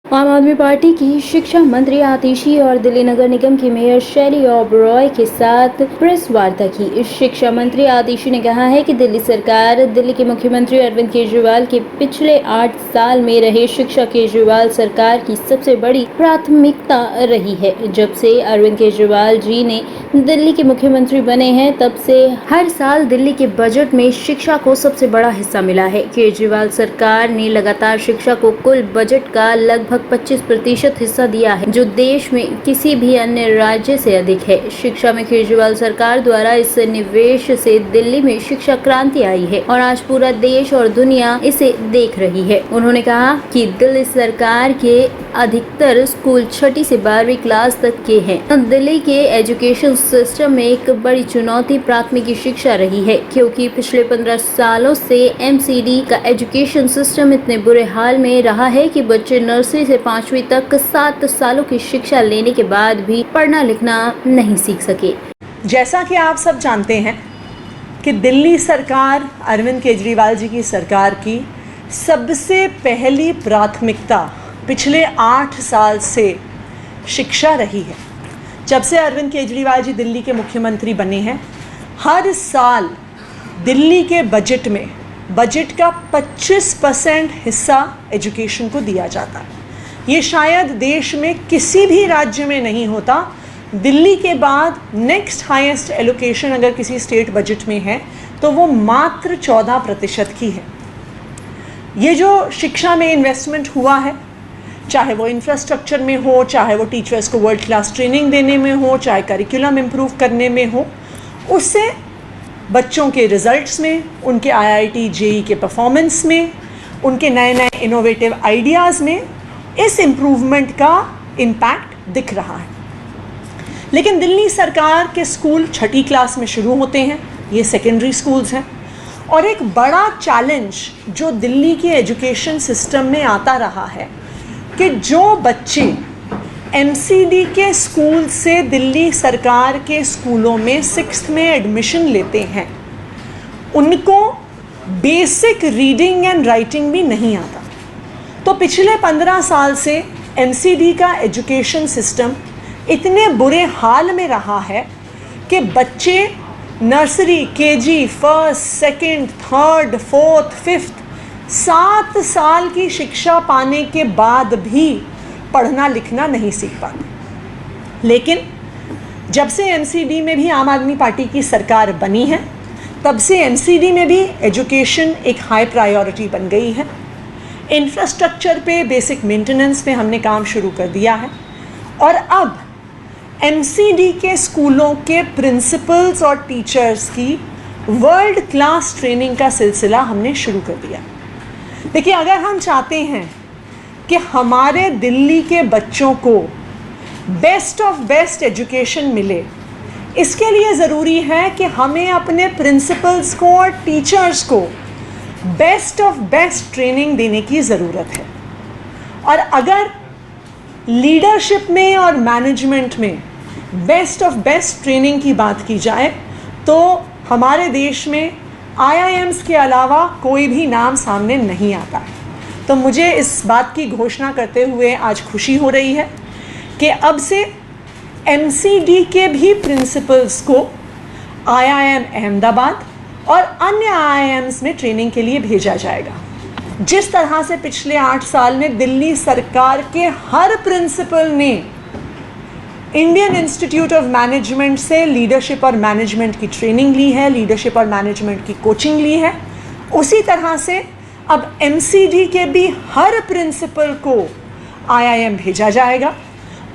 आम आदमी पार्टी की शिक्षा मंत्री आतिशी और दिल्ली नगर निगम की मेयर शैली ओबरॉय के साथ प्रेस वार्ता की। शिक्षा मंत्री आतिशी ने कहा है कि दिल्ली सरकार दिल्ली के मुख्यमंत्री अरविंद केजरीवाल के पिछले 8 साल में रहे शिक्षा केजरीवाल सरकार की सबसे बड़ी प्राथमिकता रही है। जब से अरविंद केजरीवाल जी ने दिल्ली के मुख्यमंत्री बने हैं, तब से हर साल दिल्ली के बजट में शिक्षा को सबसे बड़ा हिस्सा मिला है। केजरीवाल सरकार ने लगातार शिक्षा को कुल बजट का लगभग 25% हिस्सा दिया है, जो देश में किसी भी अन्य राज्य से अधिक है। शिक्षा में केजरीवाल सरकार द्वारा इस निवेश से दिल्ली में शिक्षा क्रांति आई है और आज पूरा देश और दुनिया इसे देख रही है। उन्होंने कहा कि दिल्ली सरकार के अधिकतर स्कूल 6वीं से 12वीं क्लास तक के हैं। दिल्ली के एजुकेशन सिस्टम में एक बड़ी चुनौती प्राथमिकी शिक्षा रही है, क्योंकि पिछले 15 सालों से एमसीडी का एजुकेशन सिस्टम इतने बुरे हाल में रहा है कि बच्चे नर्सरी से 5वीं तक 7 सालों की शिक्षा लेने के बाद भी पढ़ना लिखना नहीं सीख सके। जैसा कि आप सब जानते हैं कि दिल्ली सरकार, अरविंद केजरीवाल जी की सरकार की सबसे पहली प्राथमिकता पिछले 8 साल से शिक्षा रही है। जब से अरविंद केजरीवाल जी दिल्ली के मुख्यमंत्री बने हैं, हर साल दिल्ली के बजट में बजट का 25% हिस्सा एजुकेशन को दिया जाता है। ये शायद देश में किसी भी राज्य में नहीं होता। दिल्ली के बाद नेक्स्ट हाईएस्ट एलोकेशन अगर किसी स्टेट बजट में है तो वो मात्र 14% की है। ये जो शिक्षा में इन्वेस्टमेंट हुआ है, चाहे वो इंफ्रास्ट्रक्चर में हो, चाहे वो टीचर्स को वर्ल्ड क्लास ट्रेनिंग देने में हो, चाहे करिकुलम इम्प्रूव करने में हो, उससे बच्चों के रिजल्ट्स में, उनके आईआईटी जेईई के परफॉर्मेंस में, उनके नए नए इनोवेटिव आइडियाज़ में इस इम्प्रूवमेंट का इम्पैक्ट दिख रहा है। लेकिन दिल्ली सरकार के स्कूल 6वीं क्लास में शुरू होते हैं, ये सेकेंडरी स्कूल्स हैं। और एक बड़ा चैलेंज जो दिल्ली के एजुकेशन सिस्टम में आता रहा है कि जो बच्चे एमसीडी के स्कूल से दिल्ली सरकार के स्कूलों में 6th में एडमिशन लेते हैं, उनको बेसिक रीडिंग एंड राइटिंग भी नहीं आता। तो पिछले 15 साल से एमसीडी का एजुकेशन सिस्टम इतने बुरे हाल में रहा है कि बच्चे nursery, KG, first, second, third, fourth, fifth 7 साल की शिक्षा पाने के बाद भी पढ़ना लिखना नहीं सीख पाते। लेकिन जब से एमसीडी में भी आम आदमी पार्टी की सरकार बनी है, तब से एमसीडी में भी एजुकेशन एक हाई प्रायोरिटी बन गई है। इंफ्रास्ट्रक्चर पे, बेसिक मेंटेनेंस पे हमने काम शुरू कर दिया है और अब एमसीडी के स्कूलों के प्रिंसिपल्स और टीचर्स की वर्ल्ड क्लास ट्रेनिंग का सिलसिला हमने शुरू कर दिया। देखिए, अगर हम चाहते हैं कि हमारे दिल्ली के बच्चों को बेस्ट ऑफ बेस्ट एजुकेशन मिले, इसके लिए ज़रूरी है कि हमें अपने प्रिंसिपल्स को और टीचर्स को बेस्ट ऑफ बेस्ट ट्रेनिंग देने की ज़रूरत है। और अगर लीडरशिप में और मैनेजमेंट में बेस्ट ऑफ बेस्ट ट्रेनिंग की बात की जाए तो हमारे देश में आईआईएम्स के अलावा कोई भी नाम सामने नहीं आता है। तो मुझे इस बात की घोषणा करते हुए आज खुशी हो रही है कि अब से एमसीडी के भी प्रिंसिपल्स को आईआईएम अहमदाबाद और अन्य आईआईएम्स में ट्रेनिंग के लिए भेजा जाएगा। जिस तरह से पिछले 8 साल में दिल्ली सरकार के हर प्रिंसिपल ने इंडियन इंस्टीट्यूट ऑफ मैनेजमेंट से लीडरशिप और मैनेजमेंट की ट्रेनिंग ली है, लीडरशिप और मैनेजमेंट की कोचिंग ली है, उसी तरह से अब एमसीडी के भी हर प्रिंसिपल को आईआईएम भेजा जाएगा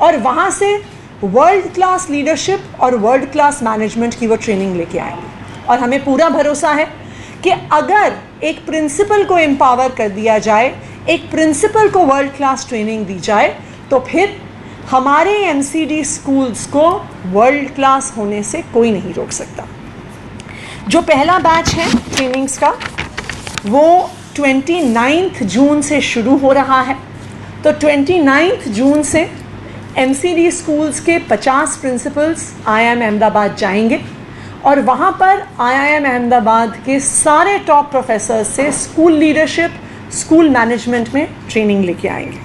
और वहाँ से वर्ल्ड क्लास लीडरशिप और वर्ल्ड क्लास मैनेजमेंट की वो ट्रेनिंग लेके आएंगे। और हमें पूरा भरोसा है कि अगर एक प्रिंसिपल को एम्पावर कर दिया जाए, एक प्रिंसिपल को वर्ल्ड क्लास ट्रेनिंग दी जाए, तो फिर हमारे एमसीडी स्कूल्स को वर्ल्ड क्लास होने से कोई नहीं रोक सकता। जो पहला बैच है ट्रेनिंग्स का, वो 29 जून से शुरू हो रहा है। तो 29 जून से एमसीडी स्कूल्स के 50 प्रिंसिपल्स आईआईएम अहमदाबाद जाएंगे और वहाँ पर आईआईएम अहमदाबाद के सारे टॉप प्रोफेसर से स्कूल लीडरशिप, स्कूल मैनेजमेंट में ट्रेनिंग लेके आएंगे।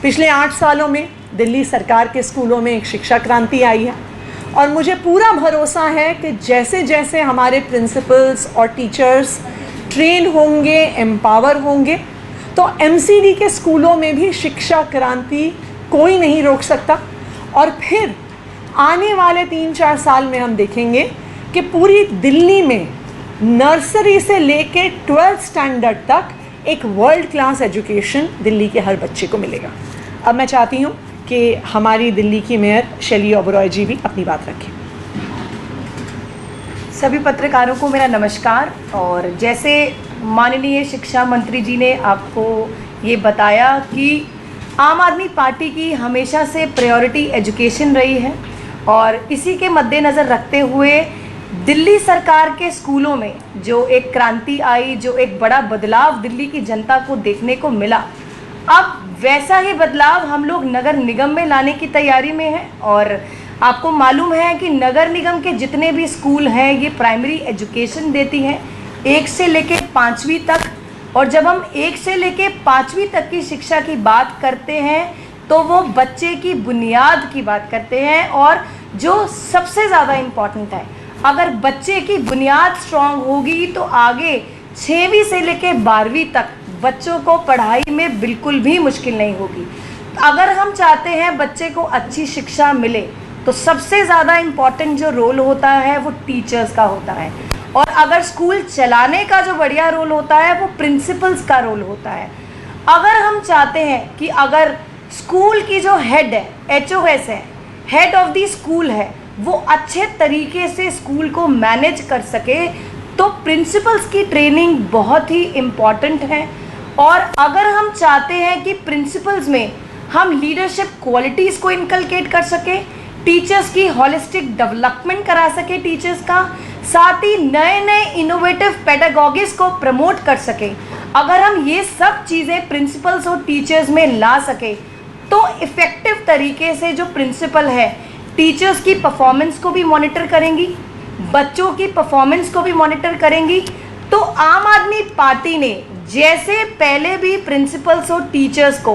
पिछले 8 सालों में दिल्ली सरकार के स्कूलों में एक शिक्षा क्रांति आई है और मुझे पूरा भरोसा है कि जैसे जैसे हमारे प्रिंसिपल्स और टीचर्स ट्रेन होंगे, एम्पावर होंगे, तो एमसीडी के स्कूलों में भी शिक्षा क्रांति कोई नहीं रोक सकता। और फिर आने वाले 3-4 साल में हम देखेंगे कि पूरी दिल्ली में नर्सरी से लेके 12th स्टैंडर्ड तक एक वर्ल्ड क्लास एजुकेशन दिल्ली के हर बच्चे को मिलेगा। अब मैं चाहती हूँ कि हमारी दिल्ली की मेयर शैली ओबरॉय जी भी अपनी बात रखें। सभी पत्रकारों को मेरा नमस्कार। और जैसे माननीय शिक्षा मंत्री जी ने आपको ये बताया कि आम आदमी पार्टी की हमेशा से प्रायोरिटी एजुकेशन रही है और इसी के मद्देनज़र रखते हुए दिल्ली सरकार के स्कूलों में जो एक क्रांति आई, जो एक बड़ा बदलाव दिल्ली की जनता को देखने को मिला, अब वैसा ही बदलाव हम लोग नगर निगम में लाने की तैयारी में हैं। और आपको मालूम है कि नगर निगम के जितने भी स्कूल हैं ये प्राइमरी एजुकेशन देती हैं 1 से लेके 5वीं तक। और जब हम 1 से लेके 5वीं तक की शिक्षा की बात करते हैं तो वो बच्चे की बुनियाद की बात करते हैं। और जो सबसे ज़्यादा इम्पॉर्टेंट है, अगर बच्चे की बुनियाद स्ट्रांग होगी तो आगे 6वीं से लेके 12वीं तक बच्चों को पढ़ाई में बिल्कुल भी मुश्किल नहीं होगी। अगर हम चाहते हैं बच्चे को अच्छी शिक्षा मिले तो सबसे ज़्यादा इम्पॉर्टेंट जो रोल होता है वो टीचर्स का होता है। और अगर स्कूल चलाने का जो बढ़िया रोल होता है वो प्रिंसिपल्स का रोल होता है। अगर हम चाहते हैं कि अगर स्कूल की जो हेड है, HOS है, हेड ऑफ द स्कूल है, वो अच्छे तरीके से स्कूल को मैनेज कर सके तो प्रिंसिपल्स की ट्रेनिंग बहुत ही इम्पॉर्टेंट है। और अगर हम चाहते हैं कि प्रिंसिपल्स में हम लीडरशिप क्वालिटीज़ को इनकलकेट कर सके, टीचर्स की होलिस्टिक डेवलपमेंट करा सके टीचर्स का, साथ ही नए नए इनोवेटिव पेडागॉगिस को प्रमोट कर सके, अगर हम ये सब चीज़ें प्रिंसिपल्स और टीचर्स में ला सके तो इफ़ेक्टिव तरीके से जो प्रिंसिपल है टीचर्स की परफॉर्मेंस को भी मॉनिटर करेंगी, बच्चों की परफॉर्मेंस को भी मॉनिटर करेंगी। तो आम आदमी पार्टी ने जैसे पहले भी प्रिंसिपल्स और टीचर्स को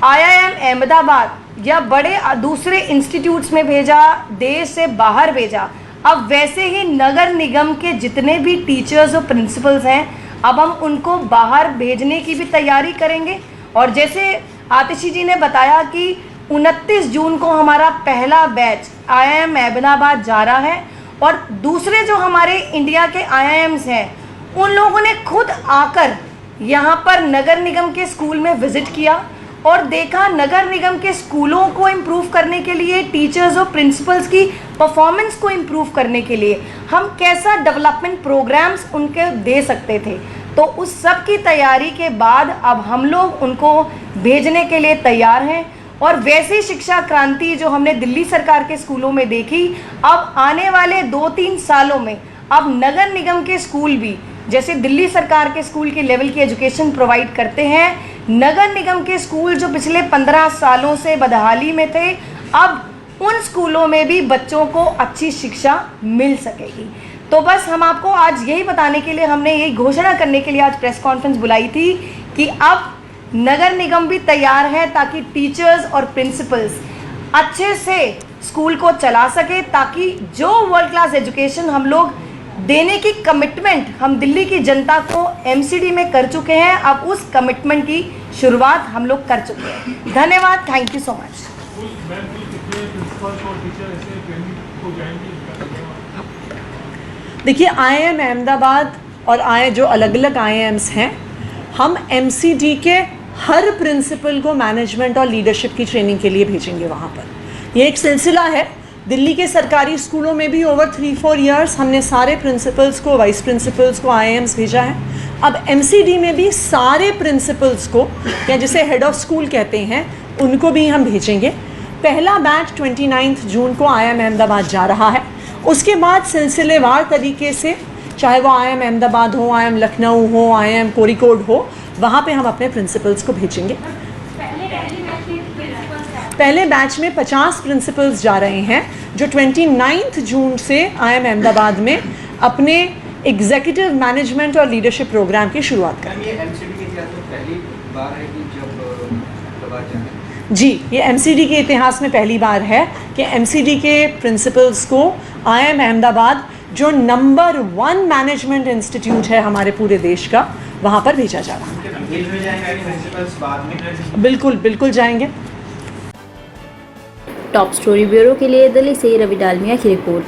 IIM अहमदाबाद या बड़े दूसरे इंस्टीट्यूट्स में भेजा, देश से बाहर भेजा, अब वैसे ही नगर निगम के जितने भी टीचर्स और प्रिंसिपल्स हैं अब हम उनको बाहर भेजने की भी तैयारी करेंगे। और जैसे आतिशी जी ने बताया कि 29 जून को हमारा पहला बैच IIM अहमदाबाद जा रहा है और दूसरे जो हमारे इंडिया के IIMs हैं उन लोगों ने खुद आकर यहाँ पर नगर निगम के स्कूल में विज़िट किया और देखा नगर निगम के स्कूलों को इम्प्रूव करने के लिए, टीचर्स और प्रिंसिपल्स की परफॉर्मेंस को इम्प्रूव करने के लिए हम कैसा डेवलपमेंट प्रोग्राम्स उनके दे सकते थे। तो उस सब की तैयारी के बाद अब हम लोग उनको भेजने के लिए तैयार हैं। और वैसी शिक्षा क्रांति जो हमने दिल्ली सरकार के स्कूलों में देखी, अब आने वाले 2-3 सालों में अब नगर निगम के स्कूल भी जैसे दिल्ली सरकार के स्कूल के लेवल की एजुकेशन प्रोवाइड करते हैं, नगर निगम के स्कूल जो पिछले 15 सालों से बदहाली में थे, अब उन स्कूलों में भी बच्चों को अच्छी शिक्षा मिल सकेगी। तो बस हम आपको आज यही बताने के लिए, हमने यही घोषणा करने के लिए आज प्रेस कॉन्फ्रेंस बुलाई थी कि अब नगर निगम भी तैयार है ताकि टीचर्स और प्रिंसिपल्स अच्छे से स्कूल को चला सके, ताकि जो वर्ल्ड क्लास एजुकेशन हम लोग देने की कमिटमेंट हम दिल्ली की जनता को MCD में कर चुके हैं, अब उस कमिटमेंट की शुरुआत हम लोग कर चुके हैं। धन्यवाद, थैंक यू सो मच। देखिए, IIM अहमदाबाद और जो अलग अलग IIMs हैं, हम MCD के हर प्रिंसिपल को मैनेजमेंट और लीडरशिप की ट्रेनिंग के लिए भेजेंगे वहाँ पर। ये एक सिलसिला है। दिल्ली के सरकारी स्कूलों में भी ओवर 3-4 ईयर्स हमने सारे प्रिंसिपल्स को, वाइस प्रिंसिपल्स को IIMs भेजा है। अब MCD में भी सारे प्रिंसिपल्स को, या जिसे हेड ऑफ स्कूल कहते हैं, उनको भी हम भेजेंगे। पहला बैच 29 जून को IIM अहमदाबाद जा रहा है। उसके बाद सिलसिलेवार तरीके से, चाहे वो IIM अहमदाबाद हो, IIM लखनऊ हो, IIM कोरिकोड हो, वहाँ पे हम अपने प्रिंसिपल्स को भेजेंगे। पहले बैच में 50 प्रिंसिपल्स जा रहे हैं जो 29 जून से IIM अहमदाबाद में अपने एग्जीक्यूटिव मैनेजमेंट और लीडरशिप प्रोग्राम की शुरुआत करेंगे। जी, ये एमसीडी के इतिहास में पहली बार है कि एमसीडी के प्रिंसिपल्स को IIM अहमदाबाद, जो नंबर 1 मैनेजमेंट इंस्टीट्यूट है हमारे पूरे देश का, वहाँ पर भेजा जा रहा है। बिल्कुल बिल्कुल जाएंगे। टॉप स्टोरी ब्यूरो के लिए दिल्ली से रवि डालमिया की रिपोर्ट।